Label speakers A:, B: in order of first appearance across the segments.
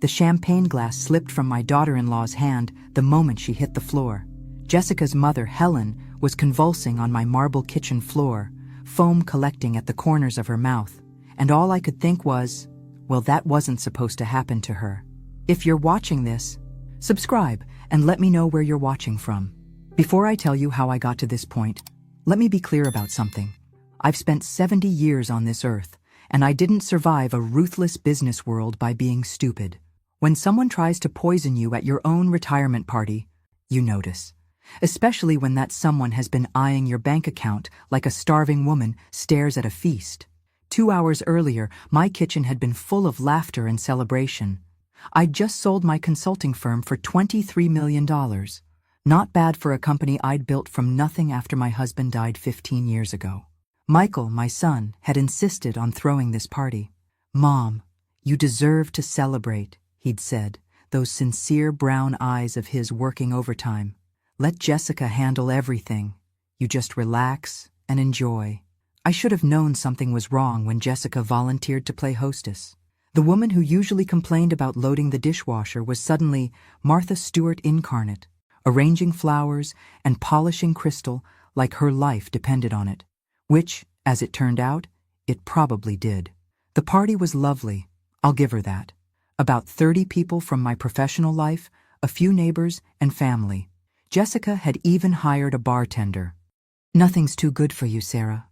A: The champagne glass slipped from my daughter-in-law's hand the moment she hit the floor. Jessica's mother, Helen, was convulsing on my marble kitchen floor, foam collecting at the corners of her mouth, and all I could think was, well, that wasn't supposed to happen to her. If you're watching this, subscribe and let me know where you're watching from. Before I tell you how I got to this point, let me be clear about something. I've spent 70 years on this earth, and I didn't survive a ruthless business world by being stupid. When someone tries to poison you at your own retirement party, you notice. Especially when that someone has been eyeing your bank account like a starving woman stares at a feast. 2 hours earlier, my kitchen had been full of laughter and celebration. I'd just sold my consulting firm for $23 million. Not bad for a company I'd built from nothing after my husband died 15 years ago. Michael, my son, had insisted on throwing this party. "Mom, you deserve to celebrate," he'd said, those sincere brown eyes of his working overtime. "Let Jessica handle everything. You just relax and enjoy." I should have known something was wrong when Jessica volunteered to play hostess. The woman who usually complained about loading the dishwasher was suddenly Martha Stewart incarnate, arranging flowers and polishing crystal like her life depended on it. Which, as it turned out, it probably did. The party was lovely, I'll give her that. About 30 people from my professional life, a few neighbors, and family. Jessica had even hired a bartender. "Nothing's too good for you, Sarah,"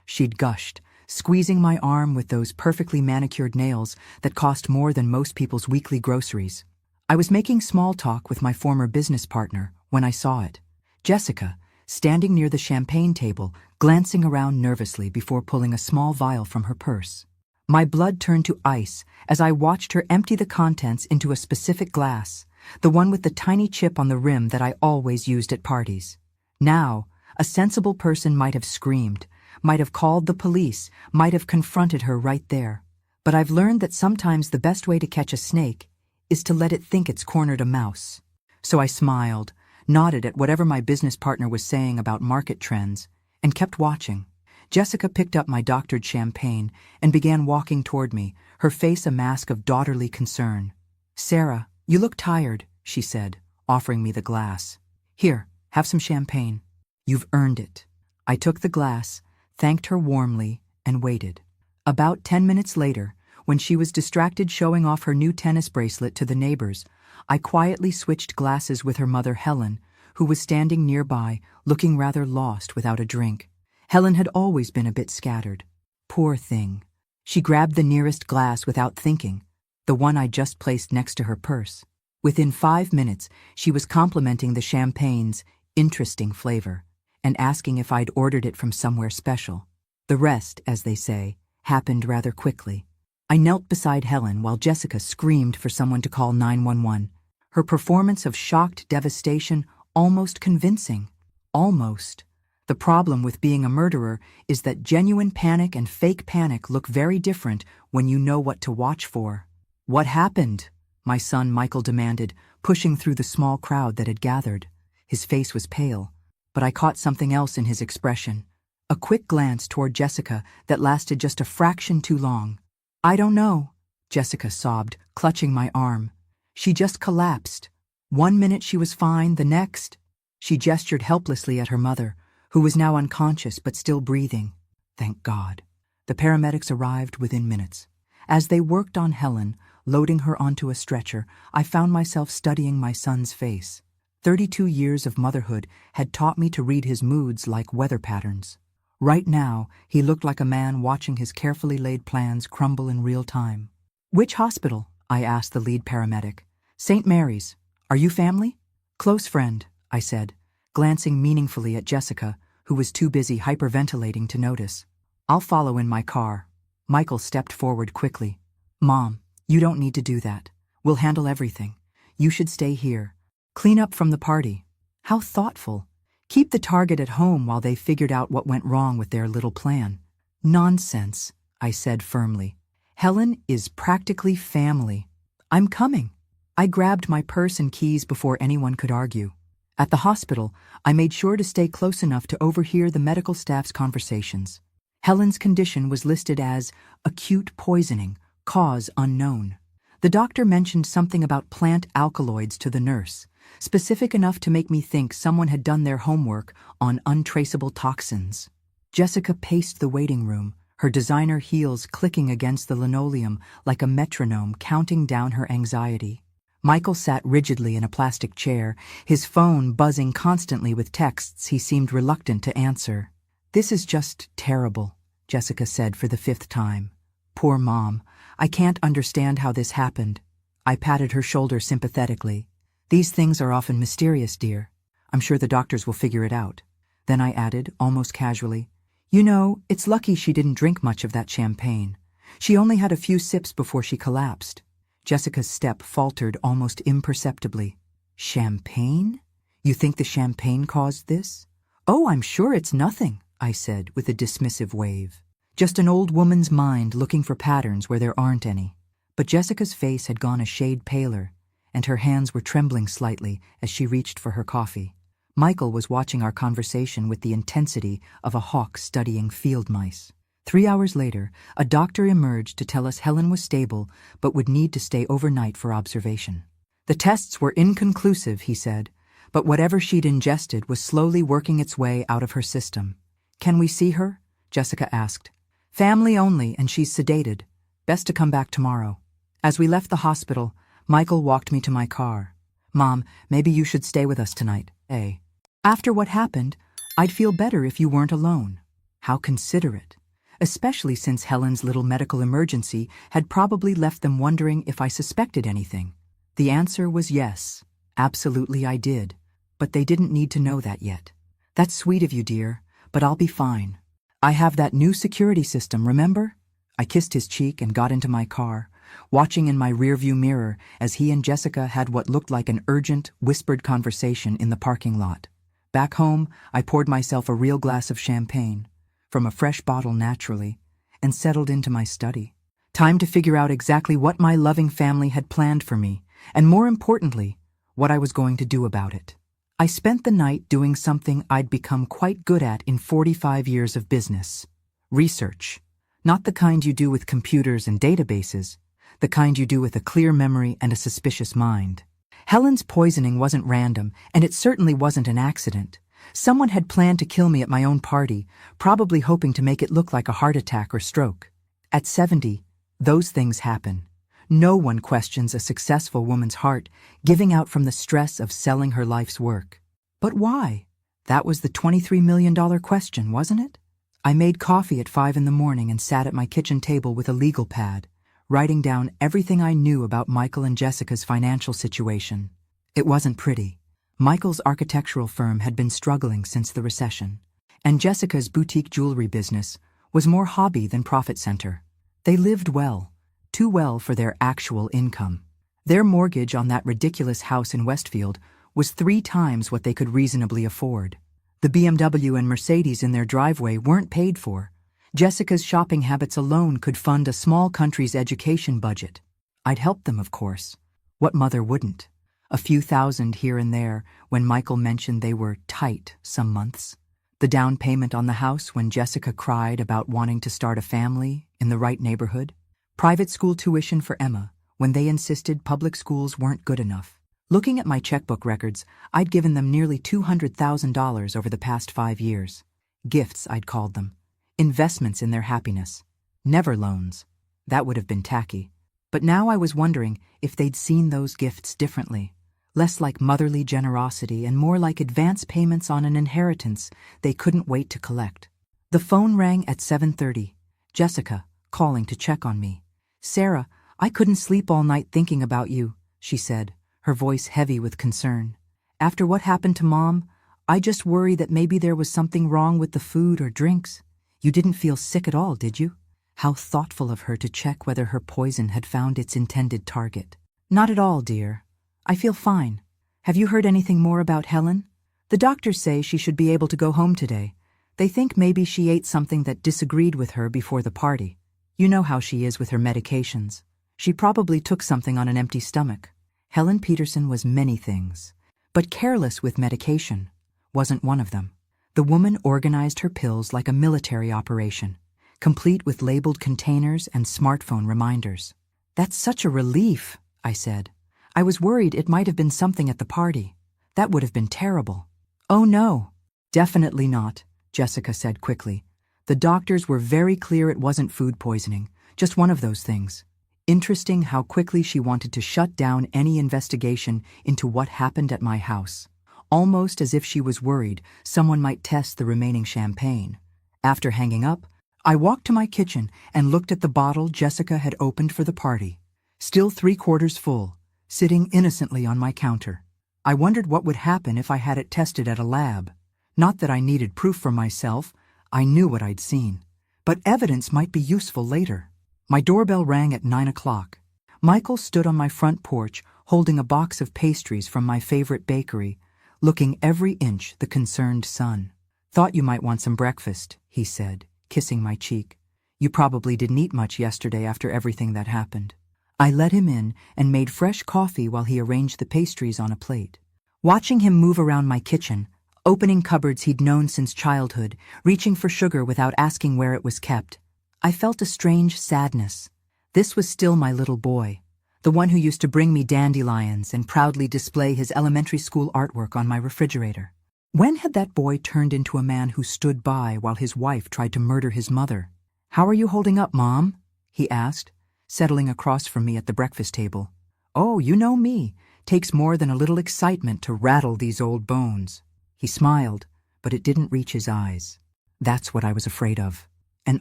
A: she'd gushed, squeezing my arm with those perfectly manicured nails that cost more than most people's weekly groceries. I was making small talk with my former business partner when I saw it. Jessica, standing near the champagne table, glancing around nervously before pulling a small vial from her purse. My blood turned to ice as I watched her empty the contents into a specific glass, the one with the tiny chip on the rim that I always used at parties. Now, a sensible person might have screamed, might have called the police, might have confronted her right there. But I've learned that sometimes the best way to catch a snake is to let it think it's cornered a mouse. So I smiled, nodded at whatever my business partner was saying about market trends, and kept watching. Jessica picked up my doctored champagne and began walking toward me, her face a mask of daughterly concern. "Sarah, you look tired," she said, offering me the glass. "Here, have some champagne. You've earned it." I took the glass, thanked her warmly, and waited. About 10 minutes later, when she was distracted showing off her new tennis bracelet to the neighbors, I quietly switched glasses with her mother, Helen, who was standing nearby, looking rather lost without a drink. Helen had always been a bit scattered. Poor thing. She grabbed the nearest glass without thinking, the one I just placed next to her purse. Within 5 minutes, she was complimenting the champagne's interesting flavor and asking if I'd ordered it from somewhere special. The rest, as they say, happened rather quickly. I knelt beside Helen while Jessica screamed for someone to call 911. Her performance of shocked devastation almost convincing. Almost. The problem with being a murderer is that genuine panic and fake panic look very different when you know what to watch for. "What happened?" my son Michael demanded, pushing through the small crowd that had gathered. His face was pale, but I caught something else in his expression. A quick glance toward Jessica that lasted just a fraction too long. "I don't know," Jessica sobbed, clutching my arm. "She just collapsed. 1 minute she was fine, the next—" She gestured helplessly at her mother, who was now unconscious but still breathing. Thank God. The paramedics arrived within minutes. As they worked on Helen, loading her onto a stretcher, I found myself studying my son's face. 32 years of motherhood had taught me to read his moods like weather patterns. Right now, he looked like a man watching his carefully laid plans crumble in real time. "Which hospital?" I asked the lead paramedic. "St. Mary's. Are you family?" "Close friend," I said, glancing meaningfully at Jessica, who was too busy hyperventilating to notice. "I'll follow in my car." Michael stepped forward quickly. "Mom, you don't need to do that. We'll handle everything. You should stay here. Clean up from the party." How thoughtful. Keep the target at home while they figured out what went wrong with their little plan. "Nonsense," I said firmly. "Helen is practically family. I'm coming." I grabbed my purse and keys before anyone could argue. At the hospital, I made sure to stay close enough to overhear the medical staff's conversations. Helen's condition was listed as acute poisoning, cause unknown. The doctor mentioned something about plant alkaloids to the nurse, specific enough to make me think someone had done their homework on untraceable toxins. Jessica paced the waiting room, her designer heels clicking against the linoleum like a metronome counting down her anxiety. Michael sat rigidly in a plastic chair, his phone buzzing constantly with texts he seemed reluctant to answer. "This is just terrible," Jessica said for the 5th time. "Poor Mom. I can't understand how this happened." I patted her shoulder sympathetically. "These things are often mysterious, dear. I'm sure the doctors will figure it out." Then I added, almost casually, "You know, it's lucky she didn't drink much of that champagne. She only had a few sips before she collapsed." Jessica's step faltered almost imperceptibly. "Champagne? You think the champagne caused this?" "Oh, I'm sure it's nothing," I said with a dismissive wave. "Just an old woman's mind looking for patterns where there aren't any." But Jessica's face had gone a shade paler, and her hands were trembling slightly as she reached for her coffee. Michael was watching our conversation with the intensity of a hawk studying field mice. 3 hours later, a doctor emerged to tell us Helen was stable but would need to stay overnight for observation. The tests were inconclusive, he said, but whatever she'd ingested was slowly working its way out of her system. "Can we see her?" Jessica asked. "Family only, and she's sedated. Best to come back tomorrow." As we left the hospital, Michael walked me to my car. "Mom, maybe you should stay with us tonight, eh? After what happened, I'd feel better if you weren't alone." How considerate. Especially since Helen's little medical emergency had probably left them wondering if I suspected anything. The answer was yes. Absolutely I did. But they didn't need to know that yet. "That's sweet of you, dear, but I'll be fine. I have that new security system, remember?" I kissed his cheek and got into my car, watching in my rearview mirror as he and Jessica had what looked like an urgent, whispered conversation in the parking lot. Back home, I poured myself a real glass of champagne, from a fresh bottle naturally, and settled into my study. Time to figure out exactly what my loving family had planned for me, and more importantly, what I was going to do about it. I spent the night doing something I'd become quite good at in 45 years of business. Research. Not the kind you do with computers and databases, the kind you do with a clear memory and a suspicious mind. Helen's poisoning wasn't random, and it certainly wasn't an accident. Someone had planned to kill me at my own party, probably hoping to make it look like a heart attack or stroke. At 70, those things happen. No one questions a successful woman's heart giving out from the stress of selling her life's work. But why? That was the $23 million question, wasn't it? I made coffee at 5 in the morning and sat at my kitchen table with a legal pad, writing down everything I knew about Michael and Jessica's financial situation. It wasn't pretty. Michael's architectural firm had been struggling since the recession, and Jessica's boutique jewelry business was more hobby than profit center. They lived well, too well for their actual income. Their mortgage on that ridiculous house in Westfield was 3 times what they could reasonably afford. The BMW and Mercedes in their driveway weren't paid for. Jessica's shopping habits alone could fund a small country's education budget. I'd help them, of course. What mother wouldn't? A few thousand here and there when Michael mentioned they were tight some months. The down payment on the house when Jessica cried about wanting to start a family in the right neighborhood. Private school tuition for Emma when they insisted public schools weren't good enough. Looking at my checkbook records, I'd given them nearly $200,000 over the past 5 years. Gifts, I'd called them. Investments in their happiness. Never loans. That would have been tacky. But now I was wondering if they'd seen those gifts differently. Less like motherly generosity and more like advance payments on an inheritance they couldn't wait to collect. The phone rang at 7:30. Jessica, calling to check on me. "Sarah, I couldn't sleep all night thinking about you," she said, her voice heavy with concern. "After what happened to Mom, I just worry that maybe there was something wrong with the food or drinks. You didn't feel sick at all, did you?" How thoughtful of her to check whether her poison had found its intended target. "Not at all, dear. I feel fine. Have you heard anything more about Helen? The doctors say she should be able to go home today. They think maybe she ate something that disagreed with her before the party. You know how she is with her medications. She probably took something on an empty stomach." Helen Peterson was many things, but careless with medication wasn't one of them. The woman organized her pills like a military operation, complete with labeled containers and smartphone reminders. That's such a relief, I said. I was worried it might have been something at the party. That would have been terrible. Oh no, definitely not, Jessica said quickly. The doctors were very clear it wasn't food poisoning, just one of those things. Interesting how quickly she wanted to shut down any investigation into what happened at my house. Almost as if she was worried someone might test the remaining champagne. After hanging up, I walked to my kitchen and looked at the bottle Jessica had opened for the party. Still 3/4 full, sitting innocently on my counter. I wondered what would happen if I had it tested at a lab. Not that I needed proof for myself, I knew what I'd seen. But evidence might be useful later. My doorbell rang at 9 o'clock. Michael stood on my front porch holding a box of pastries from my favorite bakery, looking every inch the concerned son. Thought you might want some breakfast, he said, kissing my cheek. You probably didn't eat much yesterday after everything that happened. I let him in and made fresh coffee while he arranged the pastries on a plate. Watching him move around my kitchen, opening cupboards he'd known since childhood, reaching for sugar without asking where it was kept, I felt a strange sadness. This was still my little boy, the one who used to bring me dandelions and proudly display his elementary school artwork on my refrigerator. When had that boy turned into a man who stood by while his wife tried to murder his mother? "How are you holding up, Mom?" he asked, settling across from me at the breakfast table. "Oh, you know me. Takes more than a little excitement to rattle these old bones." He smiled, but it didn't reach his eyes. That's what I was afraid of. An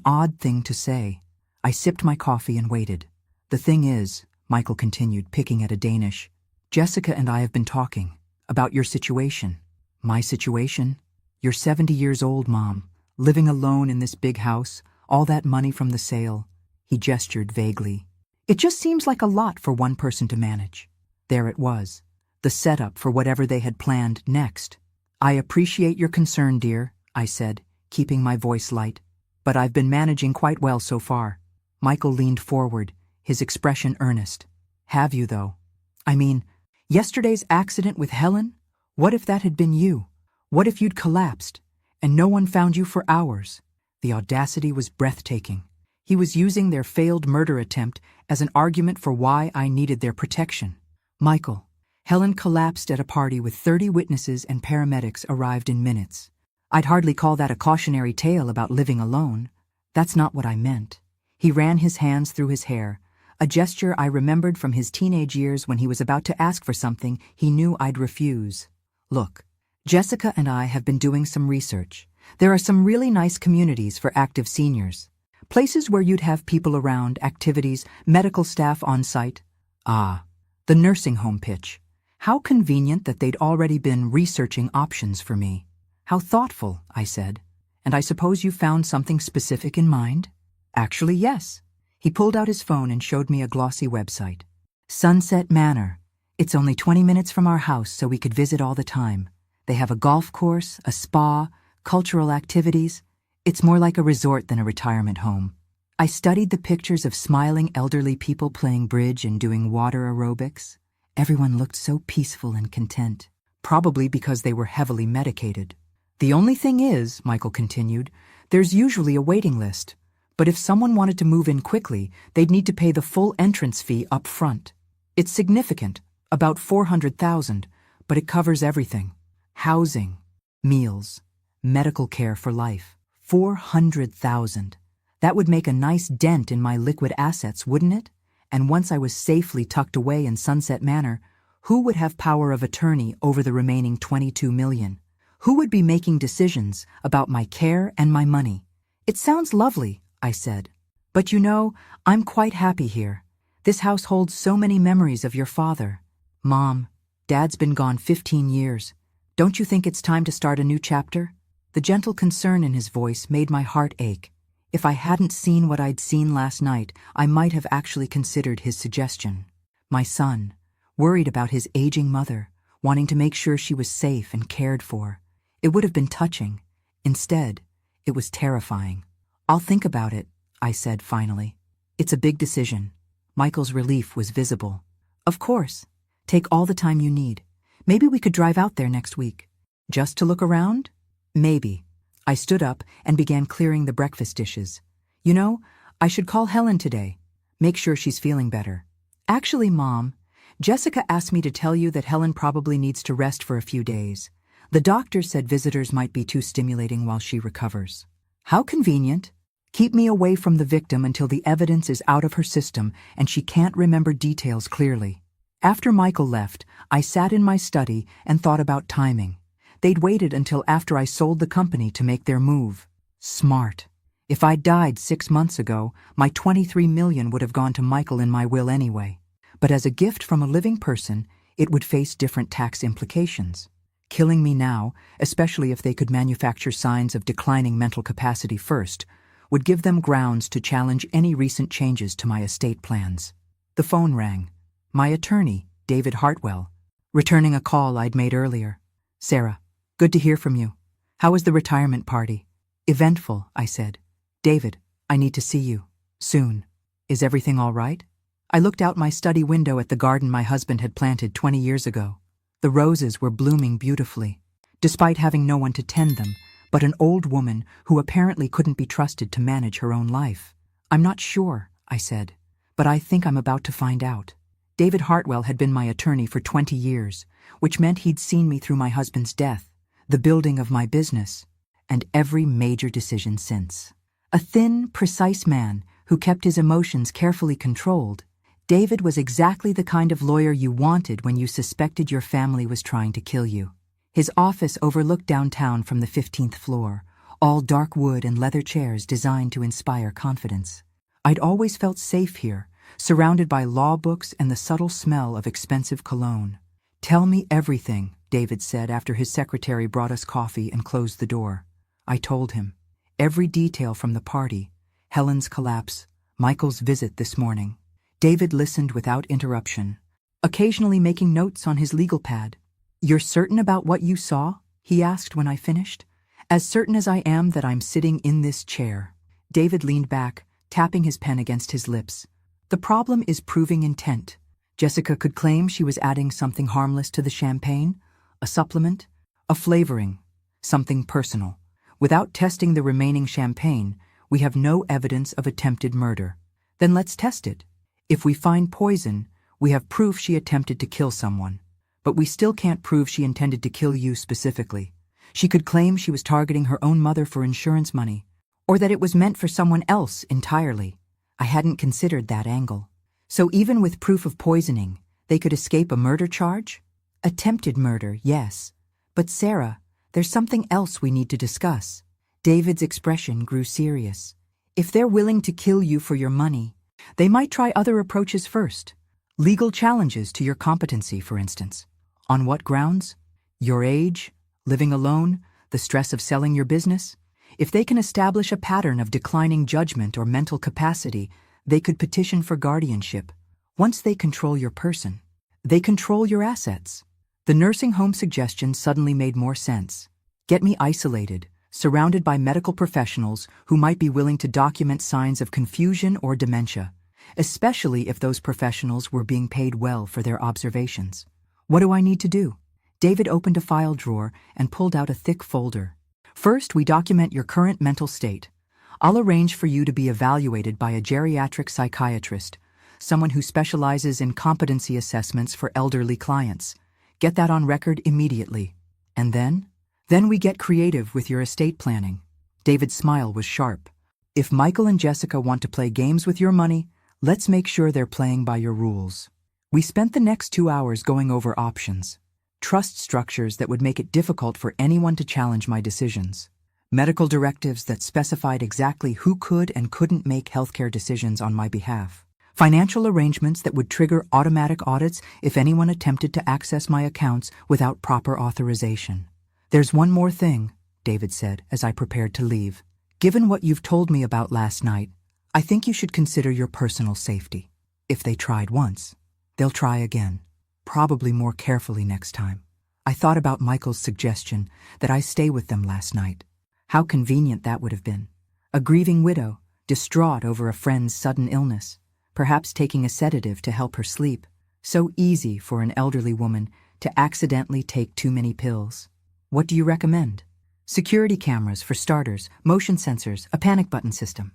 A: odd thing to say. I sipped my coffee and waited. "The thing is," Michael continued, picking at a Danish, "Jessica and I have been talking about your situation." "My situation? You're 70 years old, Mom, living alone in this big house, all that money from the sale." He gestured vaguely. "It just seems like a lot for one person to manage." There it was, the setup for whatever they had planned next. "I appreciate your concern, dear," I said, keeping my voice light, "but I've been managing quite well so far." Michael leaned forward, his expression earnest. "Have you, though? I mean, yesterday's accident with Helen? What if that had been you? What if you'd collapsed, and no one found you for hours?" The audacity was breathtaking. He was using their failed murder attempt as an argument for why I needed their protection. "Michael, Helen collapsed at a party with 30 witnesses and paramedics arrived in minutes. I'd hardly call that a cautionary tale about living alone. That's not what I meant." He ran his hands through his hair, a gesture I remembered from his teenage years when he was about to ask for something he knew I'd refuse. "Look, Jessica and I have been doing some research. There are some really nice communities for active seniors. Places where you'd have people around, activities, medical staff on site." Ah, the nursing home pitch. How convenient that they'd already been researching options for me. "How thoughtful," I said. "And I suppose you found something specific in mind?" "Actually, yes." He pulled out his phone and showed me a glossy website. "Sunset Manor. It's only 20 minutes from our house, so we could visit all the time. They have a golf course, a spa, cultural activities. It's more like a resort than a retirement home." I studied the pictures of smiling elderly people playing bridge and doing water aerobics. Everyone looked so peaceful and content, probably because they were heavily medicated. "The only thing is," Michael continued, "there's usually a waiting list. But if someone wanted to move in quickly, they'd need to pay the full entrance fee up front. It's significant, about $400,000, but it covers everything. Housing, meals, medical care for life. $400,000. That would make a nice dent in my liquid assets, wouldn't it? And once I was safely tucked away in Sunset Manor, who would have power of attorney over the remaining $22 million? Who would be making decisions about my care and my money? "It sounds lovely," I said. "But you know, I'm quite happy here. This house holds so many memories of your father. Mom, Dad's been gone 15 years. Don't you think it's time to start a new chapter?" The gentle concern in his voice made my heart ache. If I hadn't seen what I'd seen last night, I might have actually considered his suggestion. My son, worried about his aging mother, wanting to make sure she was safe and cared for. It would have been touching. Instead, it was terrifying. "I'll think about it," I said finally. "It's a big decision." Michael's relief was visible. "Of course. Take all the time you need. Maybe we could drive out there next week." "Just to look around?" "Maybe." I stood up and began clearing the breakfast dishes. "You know, I should call Helen today. Make sure she's feeling better." Actually, Mom, Jessica asked me to tell you that Helen probably needs to rest for a few days. The doctor said visitors might be too stimulating while she recovers. How convenient. Keep me away from the victim until the evidence is out of her system and she can't remember details clearly. After Michael left, I sat in my study and thought about timing. They'd waited until after I sold the company to make their move. Smart. If I'd died 6 months ago, my $23 million would have gone to Michael in my will anyway. But as a gift from a living person, it would face different tax implications. Killing me now, especially if they could manufacture signs of declining mental capacity first, would give them grounds to challenge any recent changes to my estate plans. The phone rang. My attorney, David Hartwell, returning a call I'd made earlier. Sarah, good to hear from you. How was the retirement party? Eventful, I said. David, I need to see you. Soon. Is everything all right? I looked out my study window at the garden my husband had planted 20 years ago. The roses were blooming beautifully, despite having no one to tend them, but an old woman who apparently couldn't be trusted to manage her own life. I'm not sure, I said, but I think I'm about to find out. David Hartwell had been my attorney for 20 years, which meant he'd seen me through my husband's death, the building of my business, and every major decision since. A thin, precise man who kept his emotions carefully controlled, David was exactly the kind of lawyer you wanted when you suspected your family was trying to kill you. His office overlooked downtown from the 15th floor, all dark wood and leather chairs designed to inspire confidence. I'd always felt safe here, surrounded by law books and the subtle smell of expensive cologne. Tell me everything, David said after his secretary brought us coffee and closed the door. I told him. Every detail from the party, Helen's collapse, Michael's visit this morning. David listened without interruption, occasionally making notes on his legal pad. You're certain about what you saw? He asked when I finished. As certain as I am that I'm sitting in this chair. David leaned back, tapping his pen against his lips. The problem is proving intent. Jessica could claim she was adding something harmless to the champagne, a supplement, a flavoring, something personal. Without testing the remaining champagne, we have no evidence of attempted murder. Then let's test it. If we find poison, we have proof she attempted to kill someone. But we still can't prove she intended to kill you specifically. She could claim she was targeting her own mother for insurance money, or that it was meant for someone else entirely. I hadn't considered that angle. So even with proof of poisoning, they could escape a murder charge? Attempted murder, yes. But Sarah, there's something else we need to discuss. David's expression grew serious. If they're willing to kill you for your money, they might try other approaches first. Legal challenges to your competency, for instance. On what grounds? Your age, living alone, the stress of selling your business? If they can establish a pattern of declining judgment or mental capacity, they could petition for guardianship. Once they control your person, they control your assets. The nursing home suggestion suddenly made more sense. Get me isolated, surrounded by medical professionals who might be willing to document signs of confusion or dementia, especially if those professionals were being paid well for their observations. What do I need to do? David opened a file drawer and pulled out a thick folder. First, we document your current mental state. I'll arrange for you to be evaluated by a geriatric psychiatrist, someone who specializes in competency assessments for elderly clients. Get that on record immediately. And then? Then we get creative with your estate planning. David's smile was sharp. If Michael and Jessica want to play games with your money, let's make sure they're playing by your rules. We spent the next 2 hours going over options. Trust structures that would make it difficult for anyone to challenge my decisions. Medical directives that specified exactly who could and couldn't make healthcare decisions on my behalf. Financial arrangements that would trigger automatic audits if anyone attempted to access my accounts without proper authorization. There's one more thing, David said as I prepared to leave. Given what you've told me about last night, I think you should consider your personal safety. If they tried once, they'll try again, probably more carefully next time. I thought about Michael's suggestion that I stay with them last night. How convenient that would have been. A grieving widow, distraught over a friend's sudden illness, perhaps taking a sedative to help her sleep. So easy for an elderly woman to accidentally take too many pills. What do you recommend? Security cameras for starters, motion sensors, a panic button system.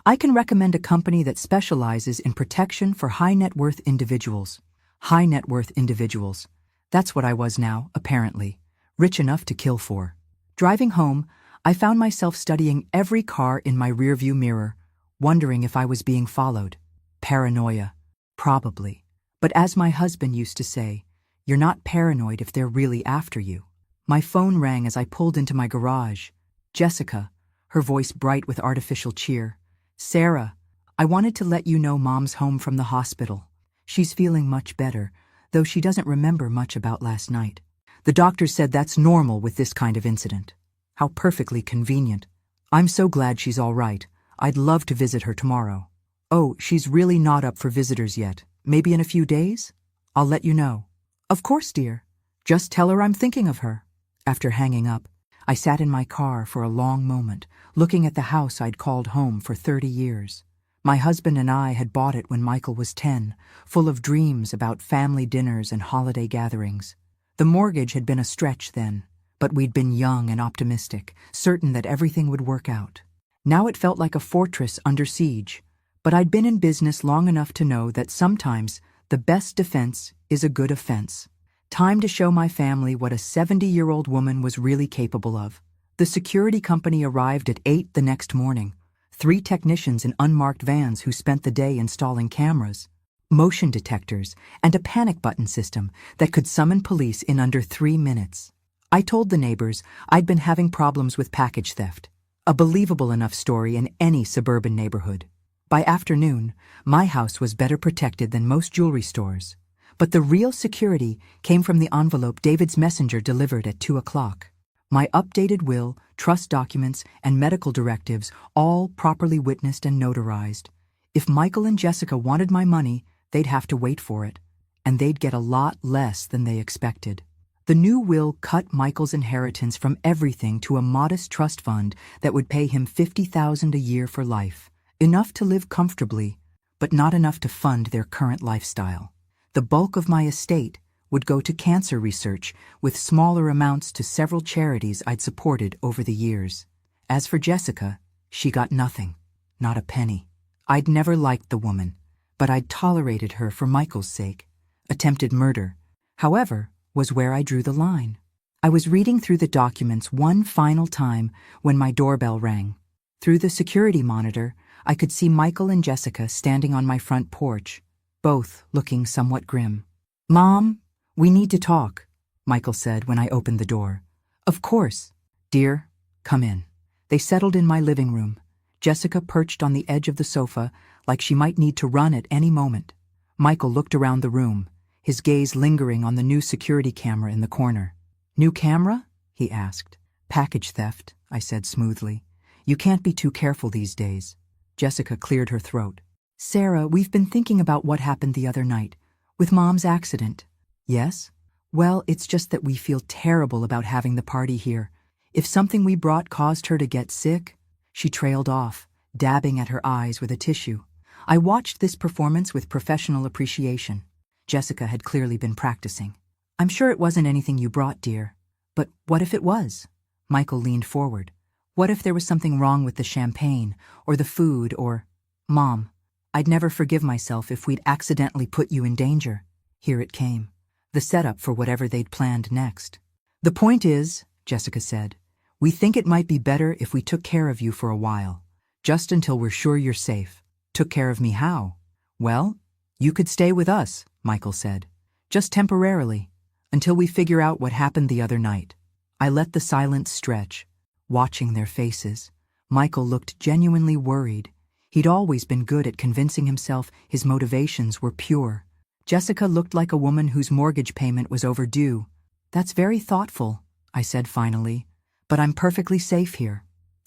A: I can recommend a company that specializes in protection for high net worth individuals. High net worth individuals. That's what I was now, apparently. Rich enough to kill for. Driving home, I found myself studying every car in my rearview mirror, wondering if I was being followed. Paranoia. Probably. But as my husband used to say, you're not paranoid if they're really after you. My phone rang as I pulled into my garage. Jessica, her voice bright with artificial cheer. Sarah, I wanted to let you know Mom's home from the hospital. She's feeling much better, though she doesn't remember much about last night. The doctor said that's normal with this kind of incident. How perfectly convenient. I'm so glad she's all right. I'd love to visit her tomorrow. Oh, she's really not up for visitors yet. Maybe in a few days? I'll let you know. Of course, dear. Just tell her I'm thinking of her. After hanging up, I sat in my car for a long moment, looking at the house I'd called home for 30 years. My husband and I had bought it when Michael was 10, full of dreams about family dinners and holiday gatherings. The mortgage had been a stretch then, but we'd been young and optimistic, certain that everything would work out. Now it felt like a fortress under siege, but I'd been in business long enough to know that sometimes the best defense is a good offense. Time to show my family what a 70-year-old woman was really capable of. The security company arrived at 8 the next morning. 3 technicians in unmarked vans who spent the day installing cameras, motion detectors, and a panic button system that could summon police in under 3 minutes. I told the neighbors I'd been having problems with package theft, a believable enough story in any suburban neighborhood. By afternoon, my house was better protected than most jewelry stores. But the real security came from the envelope David's messenger delivered at 2 o'clock. My updated will, trust documents, and medical directives, all properly witnessed and notarized. If Michael and Jessica wanted my money, they'd have to wait for it, and they'd get a lot less than they expected. The new will cut Michael's inheritance from everything to a modest trust fund that would pay him $50,000 a year for life, enough to live comfortably, but not enough to fund their current lifestyle. The bulk of my estate would go to cancer research, with smaller amounts to several charities I'd supported over the years. As for Jessica, she got nothing, not a penny. I'd never liked the woman, but I'd tolerated her for Michael's sake. Attempted murder, however, was where I drew the line. I was reading through the documents one final time when my doorbell rang. Through the security monitor, I could see Michael and Jessica standing on my front porch, both looking somewhat grim. "Mom, we need to talk," Michael said when I opened the door. "Of course. Dear, come in." They settled in my living room, Jessica perched on the edge of the sofa like she might need to run at any moment. Michael looked around the room, his gaze lingering on the new security camera in the corner. "New camera?" he asked. "Package theft," I said smoothly. "You can't be too careful these days." Jessica cleared her throat. "Sarah, we've been thinking about what happened the other night, with Mom's accident." "Yes? Well, it's just that we feel terrible about having the party here. If something we brought caused her to get sick..." She trailed off, dabbing at her eyes with a tissue. I watched this performance with professional appreciation. Jessica had clearly been practicing. "I'm sure it wasn't anything you brought, dear. But what if it was?" Michael leaned forward. "What if there was something wrong with the champagne, or the food, or..." "Mom, I'd never forgive myself if we'd accidentally put you in danger." Here it came, the setup for whatever they'd planned next. "The point is," Jessica said, "we think it might be better if we took care of you for a while, just until we're sure you're safe." "Took care of me how?" "Well, you could stay with us," Michael said. "Just temporarily, until we figure out what happened the other night." I let the silence stretch, watching their faces. Michael looked genuinely worried. He'd always been good at convincing himself his motivations were pure. Jessica looked like a woman whose mortgage payment was overdue. "That's very thoughtful," I said finally, "but I'm perfectly safe here."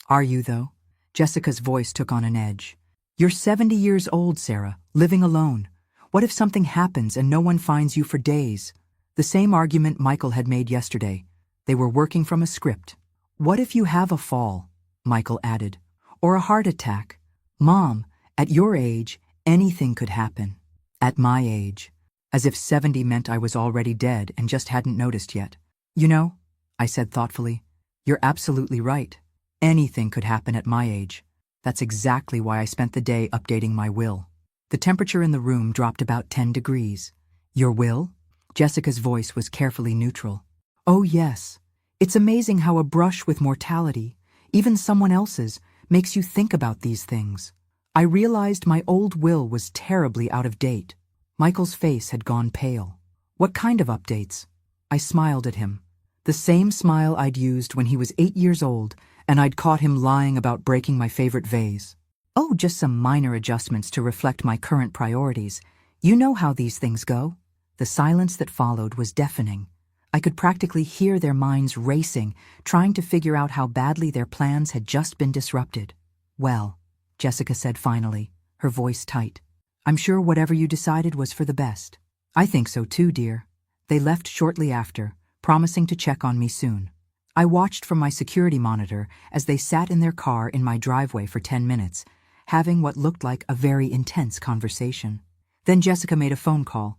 A: "Are you, though?" Jessica's voice took on an edge. "You're 70 years old, Sarah, living alone. What if something happens and no one finds you for days?" The same argument Michael had made yesterday. They were working from a script. "What if you have a fall?" Michael added. "Or a heart attack? Mom, at your age, anything could happen." "At my age," as if 70 meant I was already dead and just hadn't noticed yet. "You know," I said thoughtfully, "you're absolutely right. Anything could happen at my age." That's exactly why I spent the day updating my will. The temperature in the room dropped about 10 degrees. Your will? Jessica's voice was carefully neutral. Oh yes. It's amazing how a brush with mortality, even someone else's, makes you think about these things. I realized my old will was terribly out of date. Michael's face had gone pale. What kind of updates? I smiled at him. The same smile I'd used when he was 8 years old and I'd caught him lying about breaking my favorite vase. Oh, just some minor adjustments to reflect my current priorities. You know how these things go. The silence that followed was deafening. I could practically hear their minds racing, trying to figure out how badly their plans had just been disrupted. Well, Jessica said finally, her voice tight. I'm sure whatever you decided was for the best. I think so too, dear. They left shortly after, promising to check on me soon. I watched from my security monitor as they sat in their car in my driveway for 10 minutes, having what looked like a very intense conversation. Then Jessica made a phone call.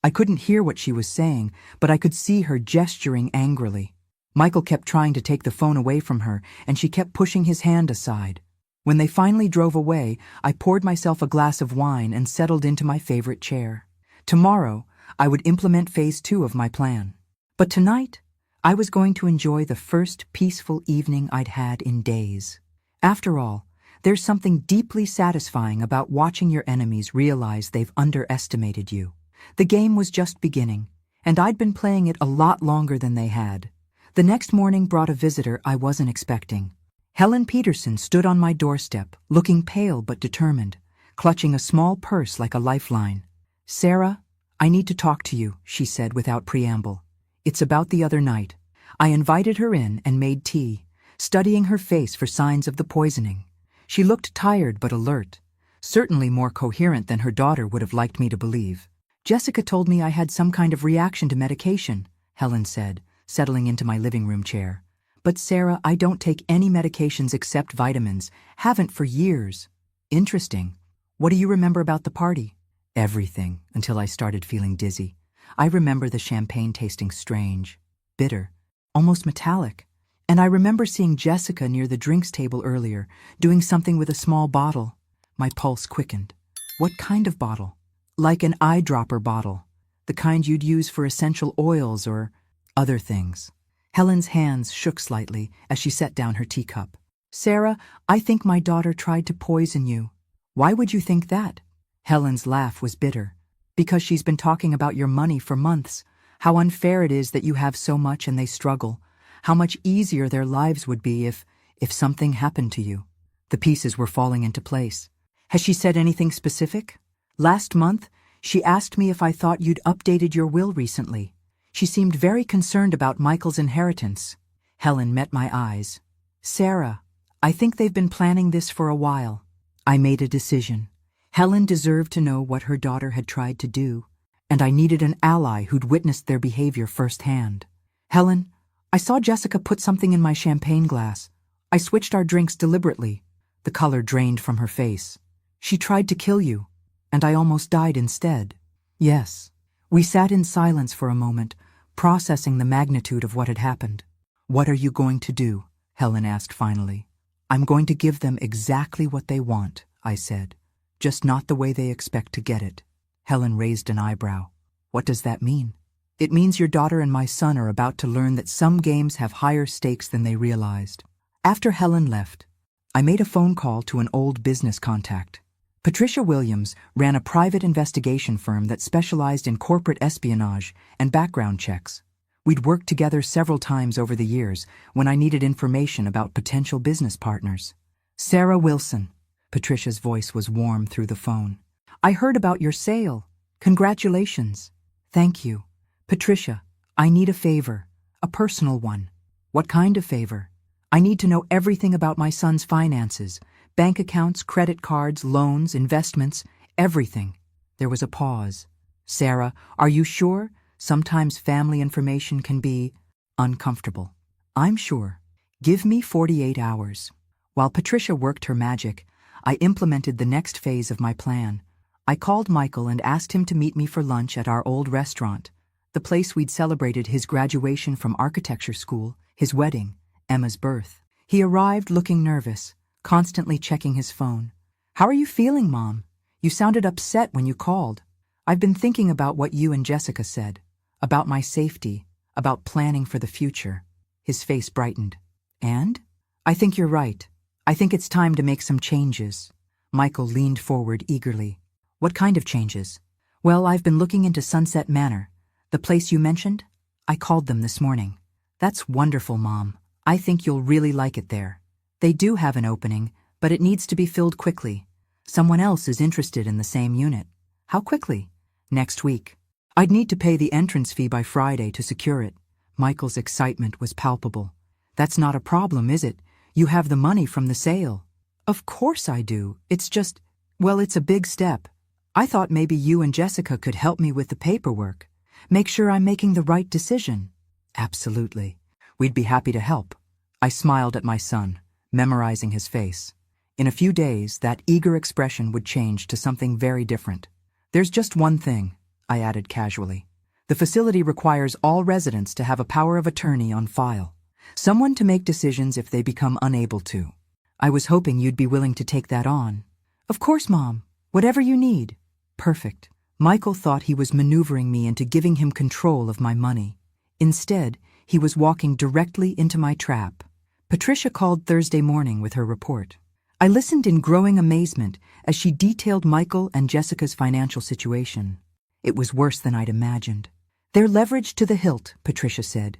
A: I couldn't hear what she was saying, but I could see her gesturing angrily. Michael kept trying to take the phone away from her, and she kept pushing his hand aside. When they finally drove away, I poured myself a glass of wine and settled into my favorite chair. Tomorrow, I would implement phase 2 of my plan. But tonight, I was going to enjoy the first peaceful evening I'd had in days. After all, there's something deeply satisfying about watching your enemies realize they've underestimated you. The game was just beginning, and I'd been playing it a lot longer than they had. The next morning brought a visitor I wasn't expecting. Helen Peterson stood on my doorstep, looking pale but determined, clutching a small purse like a lifeline. Sarah, I need to talk to you, she said without preamble. It's about the other night. I invited her in and made tea, studying her face for signs of the poisoning. She looked tired but alert, certainly more coherent than her daughter would have liked me to believe. Jessica told me I had some kind of reaction to medication, Helen said, settling into my living room chair. But Sarah, I don't take any medications except vitamins, haven't for years. Interesting. What do you remember about the party? Everything, until I started feeling dizzy. I remember the champagne tasting strange, bitter, almost metallic. And I remember seeing Jessica near the drinks table earlier, doing something with a small bottle. My pulse quickened. What kind of bottle? Like an eyedropper bottle, the kind you'd use for essential oils or other things. Helen's hands shook slightly as she set down her teacup. Sarah, I think my daughter tried to poison you. Why would you think that? Helen's laugh was bitter. Because she's been talking about your money for months, how unfair it is that you have so much and they struggle, how much easier their lives would be if something happened to you. The pieces were falling into place. Has she said anything specific? Last month, she asked me if I thought you'd updated your will recently. She seemed very concerned about Michael's inheritance. Helen met my eyes. Sarah, I think they've been planning this for a while. I made a decision. Helen deserved to know what her daughter had tried to do, and I needed an ally who'd witnessed their behavior firsthand. Helen, I saw Jessica put something in my champagne glass. I switched our drinks deliberately. The color drained from her face. She tried to kill you. And I almost died instead. Yes. We sat in silence for a moment, processing the magnitude of what had happened. What are you going to do? Helen asked finally. I'm going to give them exactly what they want, I said. Just not the way they expect to get it. Helen raised an eyebrow. What does that mean? It means your daughter and my son are about to learn that some games have higher stakes than they realized. After Helen left, I made a phone call to an old business contact. Patricia Williams ran a private investigation firm that specialized in corporate espionage and background checks. We'd worked together several times over the years when I needed information about potential business partners. Sarah Wilson. Patricia's voice was warm through the phone. I heard about your sale. Congratulations. Thank you. Patricia, I need a favor. A personal one. What kind of favor? I need to know everything about my son's finances. Bank accounts, credit cards, loans, investments, everything. There was a pause. Sarah, are you sure? Sometimes family information can be uncomfortable. I'm sure. Give me 48 hours. While Patricia worked her magic, I implemented the next phase of my plan. I called Michael and asked him to meet me for lunch at our old restaurant, the place we'd celebrated his graduation from architecture school, his wedding, Emma's birth. He arrived looking nervous, constantly checking his phone. "How are you feeling, Mom? You sounded upset when you called." "I've been thinking about what you and Jessica said, about my safety, about planning for the future." His face brightened. "And?" "I think you're right. I think it's time to make some changes." Michael leaned forward eagerly. "What kind of changes?" "Well, I've been looking into Sunset Manor, the place you mentioned. I called them this morning." "That's wonderful, Mom. I think you'll really like it there. They do have an opening, but it needs to be filled quickly. Someone else is interested in the same unit." "How quickly?" "Next week. I'd need to pay the entrance fee by Friday to secure it." Michael's excitement was palpable. "That's not a problem, is it? You have the money from the sale." "Of course I do. It's just, well, it's a big step. I thought maybe you and Jessica could help me with the paperwork. Make sure I'm making the right decision." "Absolutely. We'd be happy to help." I smiled at my son, memorizing his face. In a few days, that eager expression would change to something very different. "There's just one thing," I added casually. "The facility requires all residents to have a power of attorney on file. Someone to make decisions if they become unable to. I was hoping you'd be willing to take that on." "Of course, Mom. Whatever you need." "Perfect." Michael thought he was maneuvering me into giving him control of my money. Instead, he was walking directly into my trap. Patricia called Thursday morning with her report. I listened in growing amazement as she detailed Michael and Jessica's financial situation. It was worse than I'd imagined. "They're leveraged to the hilt," Patricia said.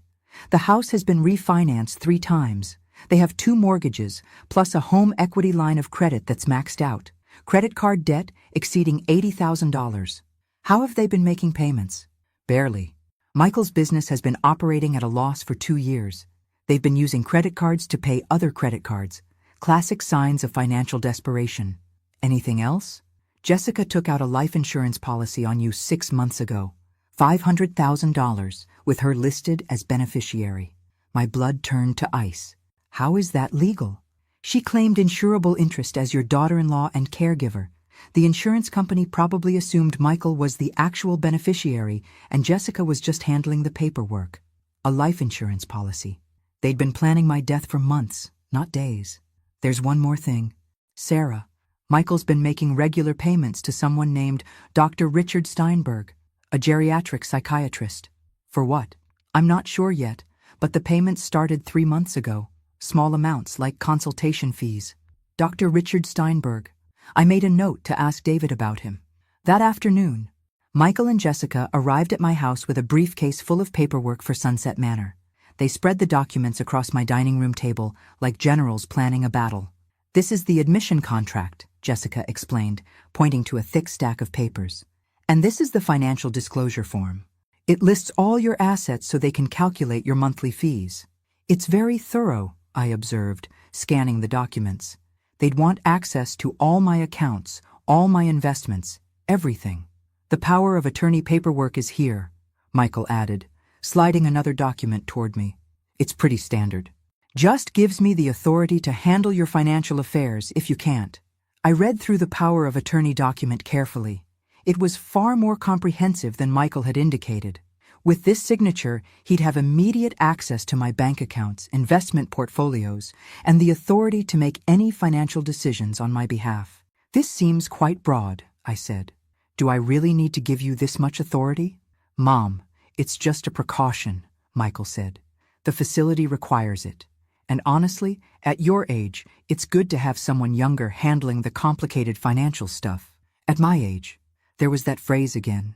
A: "The house has been refinanced 3 times. They have 2 mortgages, plus a home equity line of credit that's maxed out. Credit card debt exceeding $80,000. How have they been making payments?" "Barely. Michael's business has been operating at a loss for 2 years. They've been using credit cards to pay other credit cards. Classic signs of financial desperation." "Anything else?" "Jessica took out a life insurance policy on you 6 months ago. $500,000, with her listed as beneficiary." My blood turned to ice. "How is that legal?" "She claimed insurable interest as your daughter-in-law and caregiver. The insurance company probably assumed Michael was the actual beneficiary and Jessica was just handling the paperwork." "A life insurance policy. They'd been planning my death for months, not days." "There's one more thing. Sarah. Michael's been making regular payments to someone named Dr. Richard Steinberg, a geriatric psychiatrist." "For what?" "I'm not sure yet, but the payments started 3 months ago. Small amounts, like consultation fees." "Dr. Richard Steinberg. I made a note to ask David about him." That afternoon, Michael and Jessica arrived at my house with a briefcase full of paperwork for Sunset Manor. They spread the documents across my dining room table like generals planning a battle. "This is the admission contract," Jessica explained, pointing to a thick stack of papers. "And this is the financial disclosure form. It lists all your assets so they can calculate your monthly fees." "It's very thorough," I observed, scanning the documents. "They'd want access to all my accounts, all my investments, everything." "The power of attorney paperwork is here," Michael added, sliding another document toward me. "It's pretty standard. Just gives me the authority to handle your financial affairs if you can't." I read through the power of attorney document carefully. It was far more comprehensive than Michael had indicated. With this signature, he'd have immediate access to my bank accounts, investment portfolios, and the authority to make any financial decisions on my behalf. "This seems quite broad," I said. "Do I really need to give you this much authority?" "Mom, it's just a precaution," Michael said. "The facility requires it. And honestly, at your age, it's good to have someone younger handling the complicated financial stuff." "At my age." There was that phrase again.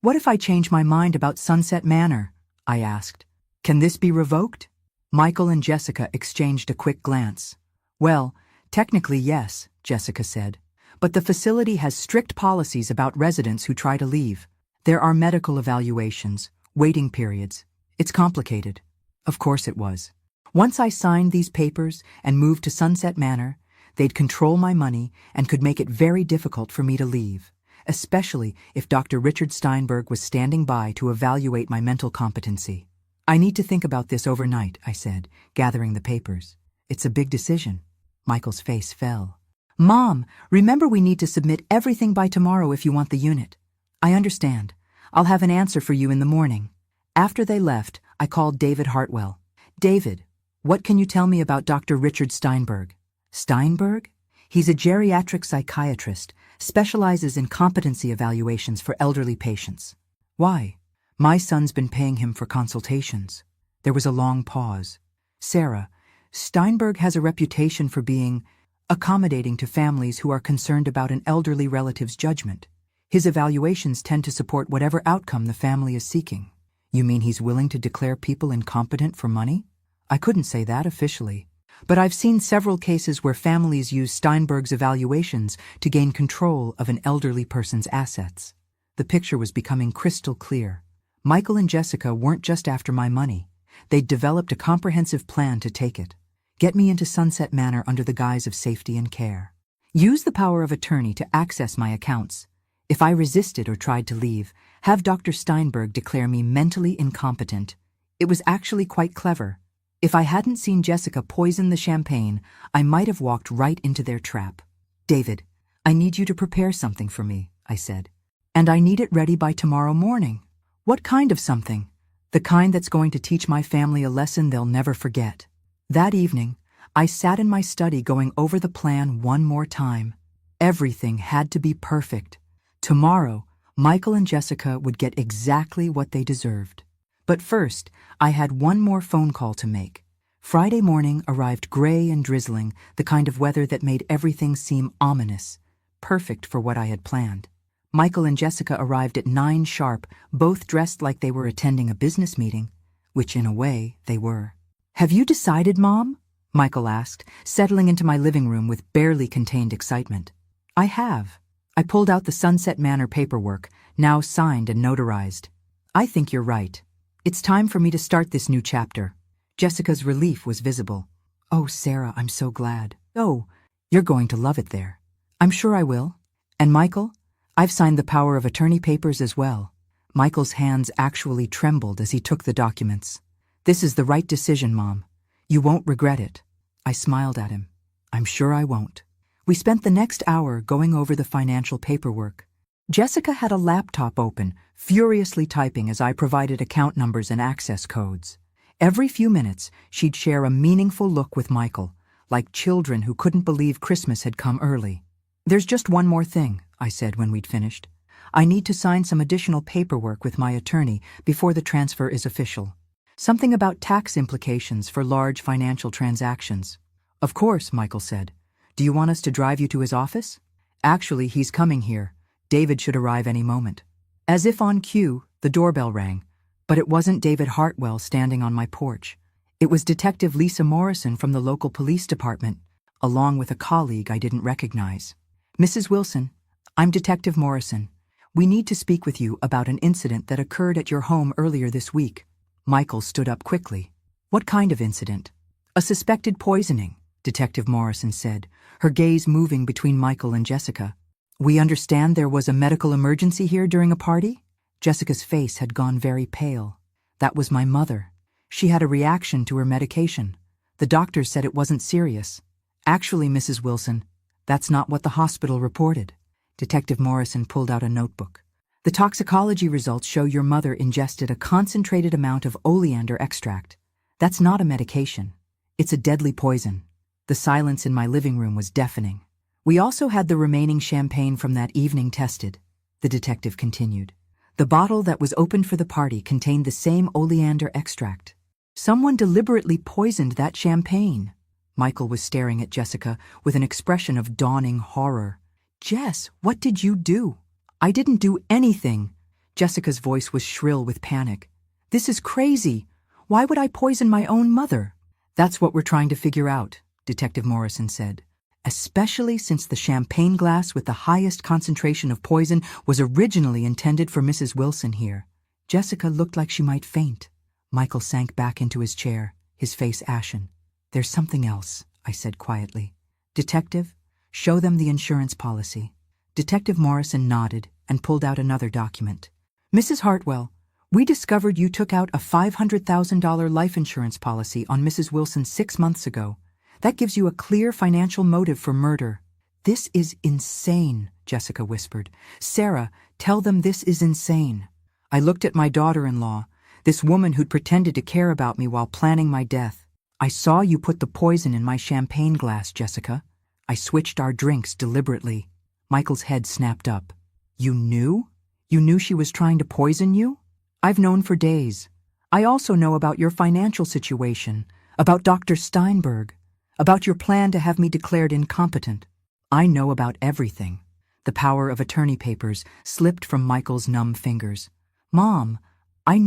A: "What if I change my mind about Sunset Manor?" I asked. "Can this be revoked?" Michael and Jessica exchanged a quick glance. "Well, technically yes," Jessica said. "But the facility has strict policies about residents who try to leave. There are medical evaluations, waiting periods. It's complicated." Of course it was. Once I signed these papers and moved to Sunset Manor, they'd control my money and could make it very difficult for me to leave, especially if Dr. Richard Steinberg was standing by to evaluate my mental competency. "I need to think about this overnight," I said, gathering the papers. "It's a big decision." Michael's face fell. "Mom, remember we need to submit everything by tomorrow if you want the unit." "I understand. I'll have an answer for you in the morning." After they left, I called David Hartwell. "David, what can you tell me about Dr. Richard Steinberg?" Steinberg? He's a geriatric psychiatrist, specializes in competency evaluations for elderly patients. Why? My son's been paying him for consultations. There was a long pause. Sarah, Steinberg has a reputation for being accommodating to families who are concerned about an elderly relative's judgment. His evaluations tend to support whatever outcome the family is seeking. You mean he's willing to declare people incompetent for money? I couldn't say that officially. But I've seen several cases where families use Steinberg's evaluations to gain control of an elderly person's assets. The picture was becoming crystal clear. Michael and Jessica weren't just after my money. They'd developed a comprehensive plan to take it. Get me into Sunset Manor under the guise of safety and care. Use the power of attorney to access my accounts. If I resisted or tried to leave, have Dr. Steinberg declare me mentally incompetent. It was actually quite clever. If I hadn't seen Jessica poison the champagne, I might have walked right into their trap. David, I need you to prepare something for me, I said. And I need it ready by tomorrow morning. What kind of something? The kind that's going to teach my family a lesson they'll never forget. That evening, I sat in my study going over the plan one more time. Everything had to be perfect. Tomorrow, Michael and Jessica would get exactly what they deserved. But first, I had one more phone call to make. Friday morning arrived gray and drizzling, the kind of weather that made everything seem ominous, perfect for what I had planned. Michael and Jessica arrived at 9 sharp, both dressed like they were attending a business meeting, which in a way they were. Have you decided, Mom? Michael asked, settling into my living room with barely contained excitement. I have. I pulled out the Sunset Manor paperwork, now signed and notarized. I think you're right. It's time for me to start this new chapter. Jessica's relief was visible. Oh, Sarah, I'm so glad. Oh, you're going to love it there. I'm sure I will. And Michael? I've signed the power of attorney papers as well. Michael's hands actually trembled as he took the documents. This is the right decision, Mom. You won't regret it. I smiled at him. I'm sure I won't. We spent the next hour going over the financial paperwork. Jessica had a laptop open, furiously typing as I provided account numbers and access codes. Every few minutes, she'd share a meaningful look with Michael, like children who couldn't believe Christmas had come early. There's just one more thing, I said when we'd finished. I need to sign some additional paperwork with my attorney before the transfer is official. Something about tax implications for large financial transactions. Of course, Michael said. Do you want us to drive you to his office? Actually, he's coming here. David should arrive any moment. As if on cue, the doorbell rang, but it wasn't David Hartwell standing on my porch. It was Detective Lisa Morrison from the local police department, along with a colleague I didn't recognize. Mrs. Wilson, I'm Detective Morrison. We need to speak with you about an incident that occurred at your home earlier this week. Michael stood up quickly. What kind of incident? A suspected poisoning, Detective Morrison said, her gaze moving between Michael and Jessica. We understand there was a medical emergency here during a party? Jessica's face had gone very pale. That was my mother. She had a reaction to her medication. The doctors said it wasn't serious. Actually, Mrs. Wilson, that's not what the hospital reported. Detective Morrison pulled out a notebook. The toxicology results show your mother ingested a concentrated amount of oleander extract. That's not a medication. It's a deadly poison. The silence in my living room was deafening. We also had the remaining champagne from that evening tested, the detective continued. The bottle that was opened for the party contained the same oleander extract. Someone deliberately poisoned that champagne. Michael was staring at Jessica with an expression of dawning horror. Jess, what did you do? I didn't do anything. Jessica's voice was shrill with panic. This is crazy. Why would I poison my own mother? That's what we're trying to figure out, Detective Morrison said. Especially since the champagne glass with the highest concentration of poison was originally intended for Mrs. Wilson here. Jessica looked like she might faint. Michael sank back into his chair, his face ashen. There's something else, I said quietly. Detective, show them the insurance policy. Detective Morrison nodded and pulled out another document. Mrs. Hartwell, we discovered you took out a $500,000 life insurance policy on Mrs. Wilson 6 months ago. That gives you a clear financial motive for murder. This is insane, Jessica whispered. Sarah, tell them this is insane. I looked at my daughter-in-law, this woman who'd pretended to care about me while planning my death. I saw you put the poison in my champagne glass, Jessica. I switched our drinks deliberately. Michael's head snapped up. You knew? You knew she was trying to poison you? I've known for days. I also know about your financial situation, about Dr. Steinberg, about your plan to have me declared incompetent. I know about everything. The power of attorney papers slipped from Michael's numb fingers. Mom, I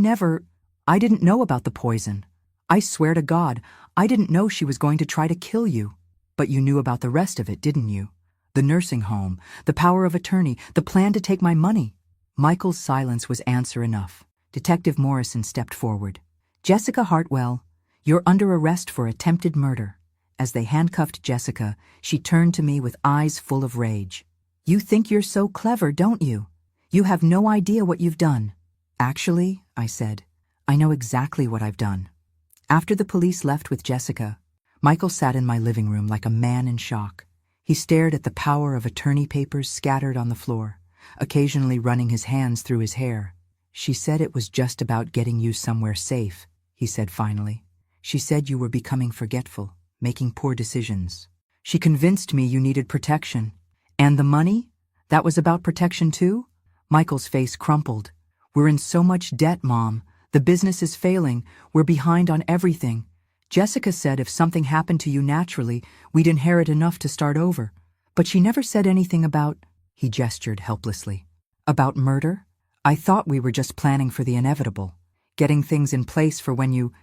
A: didn't know about the poison. I swear to God, I didn't know she was going to try to kill you. But you knew about the rest of it, didn't you? The nursing home, the power of attorney, the plan to take my money. Michael's silence was answer enough. Detective Morrison stepped forward. Jessica Hartwell, you're under arrest for attempted murder. As they handcuffed Jessica, she turned to me with eyes full of rage. You think you're so clever, don't you? You have no idea what you've done. Actually, I said, I know exactly what I've done. After the police left with Jessica, Michael sat in my living room like a man in shock. He stared at the power of attorney papers scattered on the floor, occasionally running his hands through his hair. She said it was just about getting you somewhere safe, he said finally. She said you were becoming forgetful, making poor decisions. She convinced me you needed protection. And the money? That was about protection too? Michael's face crumpled. We're in so much debt, Mom. The business is failing. We're behind on everything. Jessica said if something happened to you naturally, we'd inherit enough to start over. But she never said anything about, he gestured helplessly, about murder. I thought we were just planning for the inevitable, getting things in place for when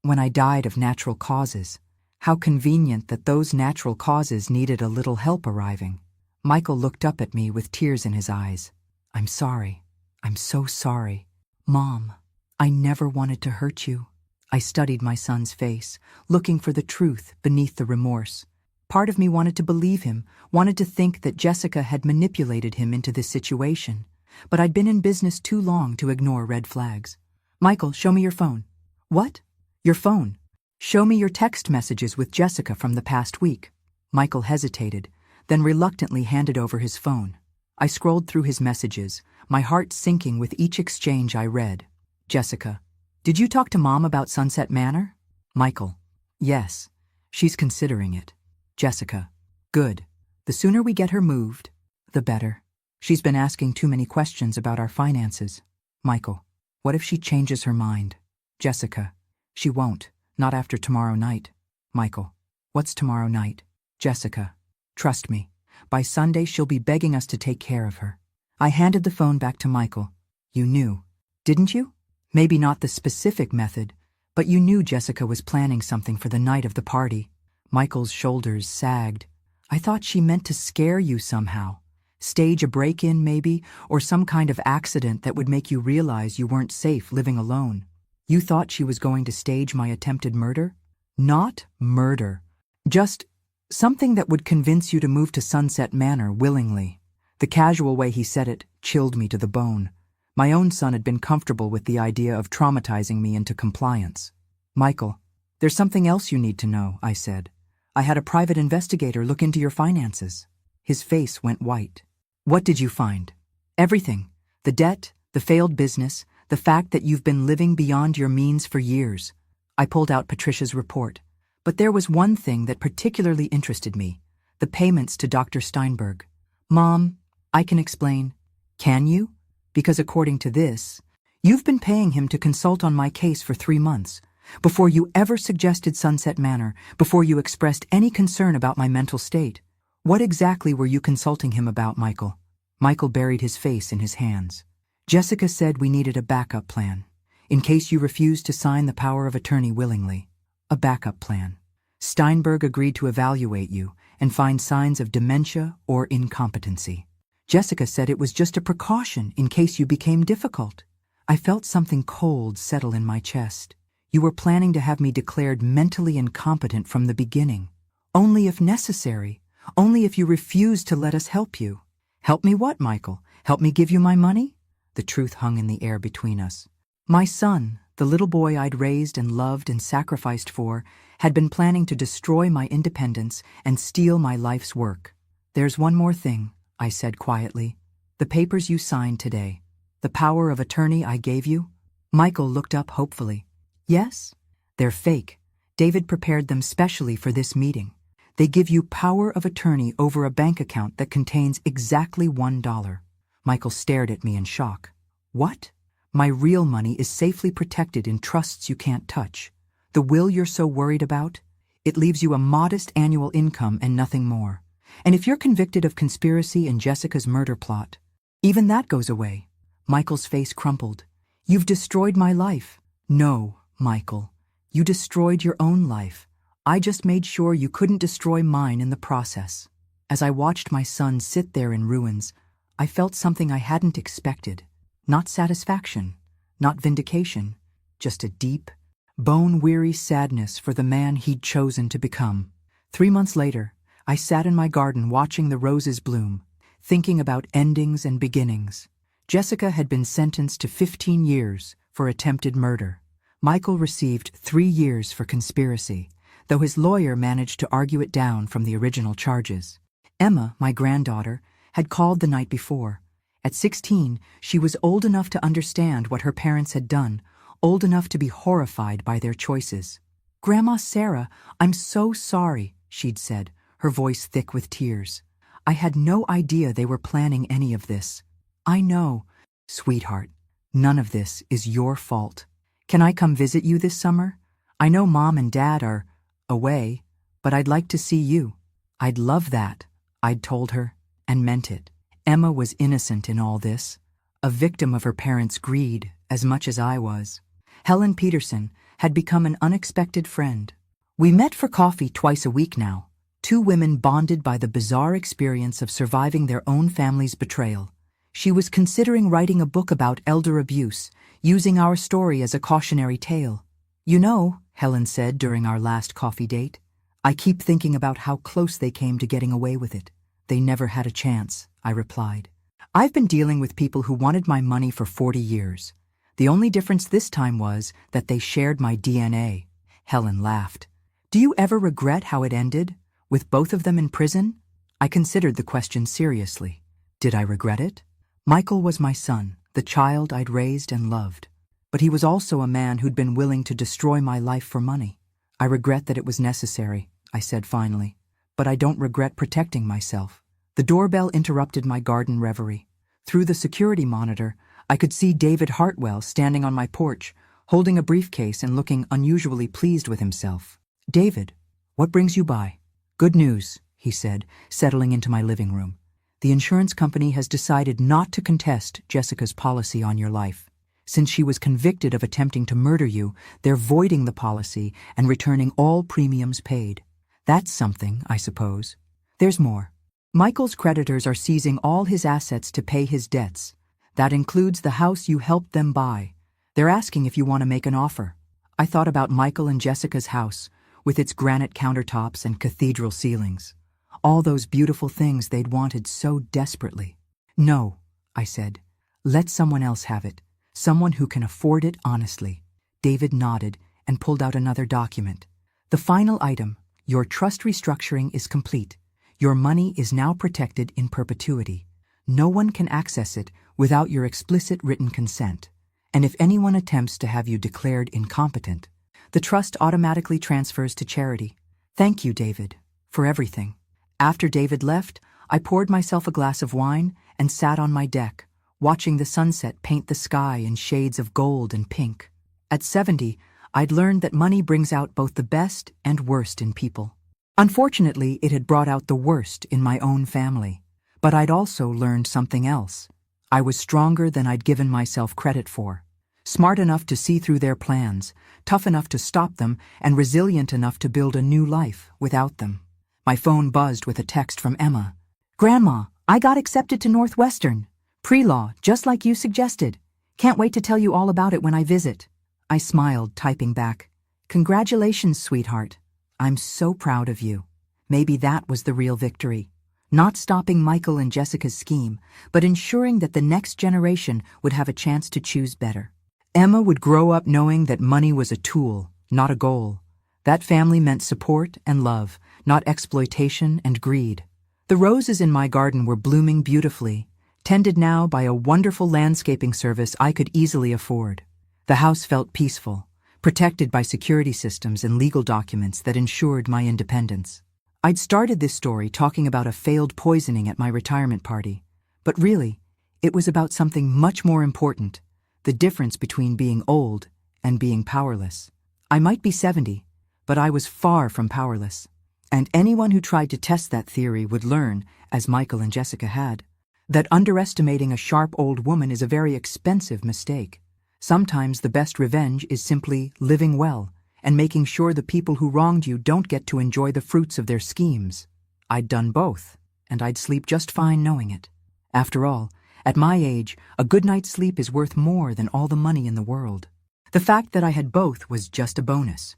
A: when I died of natural causes. How convenient that those natural causes needed a little help arriving. Michael looked up at me with tears in his eyes. I'm sorry. I'm so sorry. Mom, I never wanted to hurt you. I studied my son's face, looking for the truth beneath the remorse. Part of me wanted to believe him, wanted to think that Jessica had manipulated him into this situation. But I'd been in business too long to ignore red flags. Michael, show me your phone. What? Your phone. Show me your text messages with Jessica from the past week. Michael hesitated, then reluctantly handed over his phone. I scrolled through his messages, my heart sinking with each exchange I read. Jessica, did you talk to Mom about Sunset Manor? Michael, yes. She's considering it. Jessica, good. The sooner we get her moved, the better. She's been asking too many questions about our finances. Michael, what if she changes her mind? Jessica, she won't, not after tomorrow night. Michael, what's tomorrow night? Jessica, trust me. By Sunday she'll be begging us to take care of her. I handed the phone back to Michael. You knew, didn't you? Maybe not the specific method, but you knew Jessica was planning something for the night of the party. Michael's shoulders sagged. I thought she meant to scare you somehow. Stage a break-in, maybe, or some kind of accident that would make you realize you weren't safe living alone. You thought she was going to stage my attempted murder? Not murder. Just something that would convince you to move to Sunset Manor willingly. The casual way he said it chilled me to the bone. My own son had been comfortable with the idea of traumatizing me into compliance. Michael, there's something else you need to know, I said. I had a private investigator look into your finances. His face went white. What did you find? Everything. The debt, the failed business, the fact that you've been living beyond your means for years. I pulled out Patricia's report. But there was one thing that particularly interested me. The payments to Dr. Steinberg. Mom, I can explain. Can you? Because according to this, you've been paying him to consult on my case for 3 months, before you ever suggested Sunset Manor, before you expressed any concern about my mental state. What exactly were you consulting him about, Michael? Michael buried his face in his hands. Jessica said we needed a backup plan, in case you refused to sign the power of attorney willingly. A backup plan. Steinberg agreed to evaluate you and find signs of dementia or incompetency. Jessica said it was just a precaution in case you became difficult. I felt something cold settle in my chest. You were planning to have me declared mentally incompetent from the beginning. Only if necessary. Only if you refused to let us help you. Help me what, Michael? Help me give you my money? The truth hung in the air between us. My son, the little boy I'd raised and loved and sacrificed for, had been planning to destroy my independence and steal my life's work. There's one more thing, I said quietly. The papers you signed today. The power of attorney I gave you? Michael looked up hopefully. Yes? They're fake. David prepared them specially for this meeting. They give you power of attorney over a bank account that contains exactly $1. Michael stared at me in shock. What? My real money is safely protected in trusts you can't touch. The will you're so worried about? It leaves you a modest annual income and nothing more. And if you're convicted of conspiracy in Jessica's murder plot, even that goes away. Michael's face crumpled. You've destroyed my life. No, Michael. You destroyed your own life. I just made sure you couldn't destroy mine in the process. As I watched my son sit there in ruins, I felt something I hadn't expected. Not satisfaction, not vindication, just a deep, bone-weary sadness for the man he'd chosen to become. 3 months later, I sat in my garden watching the roses bloom, thinking about endings and beginnings. Jessica had been sentenced to 15 years for attempted murder. Michael received 3 years for conspiracy, though his lawyer managed to argue it down from the original charges. Emma, my granddaughter, had called the night before. At 16, she was old enough to understand what her parents had done, old enough to be horrified by their choices. "Grandma Sarah, I'm so sorry," she'd said, her voice thick with tears. "I had no idea they were planning any of this." "I know, sweetheart. None of this is your fault. Can I come visit you this summer? I know Mom and Dad are away, but I'd like to see you." "I'd love that," I'd told her, and meant it. Emma was innocent in all this, a victim of her parents' greed as much as I was. Helen Peterson had become an unexpected friend. We met for coffee twice a week now, 2 women bonded by the bizarre experience of surviving their own family's betrayal. She was considering writing a book about elder abuse, using our story as a cautionary tale. "You know," Helen said during our last coffee date, "I keep thinking about how close they came to getting away with it." "They never had a chance," I replied. "I've been dealing with people who wanted my money for 40 years. The only difference this time was that they shared my DNA." Helen laughed. "Do you ever regret how it ended, with both of them in prison?" I considered the question seriously. Did I regret it? Michael was my son, the child I'd raised and loved. But he was also a man who'd been willing to destroy my life for money. "I regret that it was necessary," I said finally. "But I don't regret protecting myself." The doorbell interrupted my garden reverie. Through the security monitor, I could see David Hartwell standing on my porch, holding a briefcase and looking unusually pleased with himself. "David, what brings you by?" "Good news," he said, settling into my living room. "The insurance company has decided not to contest Jessica's policy on your life. Since she was convicted of attempting to murder you, they're voiding the policy and returning all premiums paid. That's something, I suppose. There's more. Michael's creditors are seizing all his assets to pay his debts. That includes the house you helped them buy. They're asking if you want to make an offer." I thought about Michael and Jessica's house, with its granite countertops and cathedral ceilings. All those beautiful things they'd wanted so desperately. "No," I said. "Let someone else have it. Someone who can afford it honestly." David nodded and pulled out another document. "The final item, your trust restructuring is complete. Your money is now protected in perpetuity. No one can access it without your explicit written consent. And if anyone attempts to have you declared incompetent, the trust automatically transfers to charity. Thank you, David, for everything." After David left, I poured myself a glass of wine and sat on my deck, watching the sunset paint the sky in shades of gold and pink. At 70, I'd learned that money brings out both the best and worst in people. Unfortunately, it had brought out the worst in my own family. But I'd also learned something else. I was stronger than I'd given myself credit for. Smart enough to see through their plans, tough enough to stop them, and resilient enough to build a new life without them. My phone buzzed with a text from Emma. "Grandma, I got accepted to Northwestern. Pre-law, just like you suggested. Can't wait to tell you all about it when I visit." I smiled, typing back, "Congratulations, sweetheart. I'm so proud of you." Maybe that was the real victory. Not stopping Michael and Jessica's scheme, but ensuring that the next generation would have a chance to choose better. Emma would grow up knowing that money was a tool, not a goal. That family meant support and love, not exploitation and greed. The roses in my garden were blooming beautifully, tended now by a wonderful landscaping service I could easily afford. The house felt peaceful, protected by security systems and legal documents that ensured my independence. I'd started this story talking about a failed poisoning at my retirement party, but really, it was about something much more important, the difference between being old and being powerless. I might be 70, but I was far from powerless. And anyone who tried to test that theory would learn, as Michael and Jessica had, that underestimating a sharp old woman is a very expensive mistake. Sometimes the best revenge is simply living well and making sure the people who wronged you don't get to enjoy the fruits of their schemes. I'd done both, and I'd sleep just fine knowing it. After all, at my age, a good night's sleep is worth more than all the money in the world. The fact that I had both was just a bonus.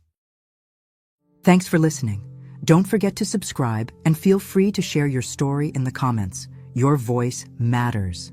A: Thanks for listening. Don't forget to subscribe and feel free to share your story in the comments. Your voice matters.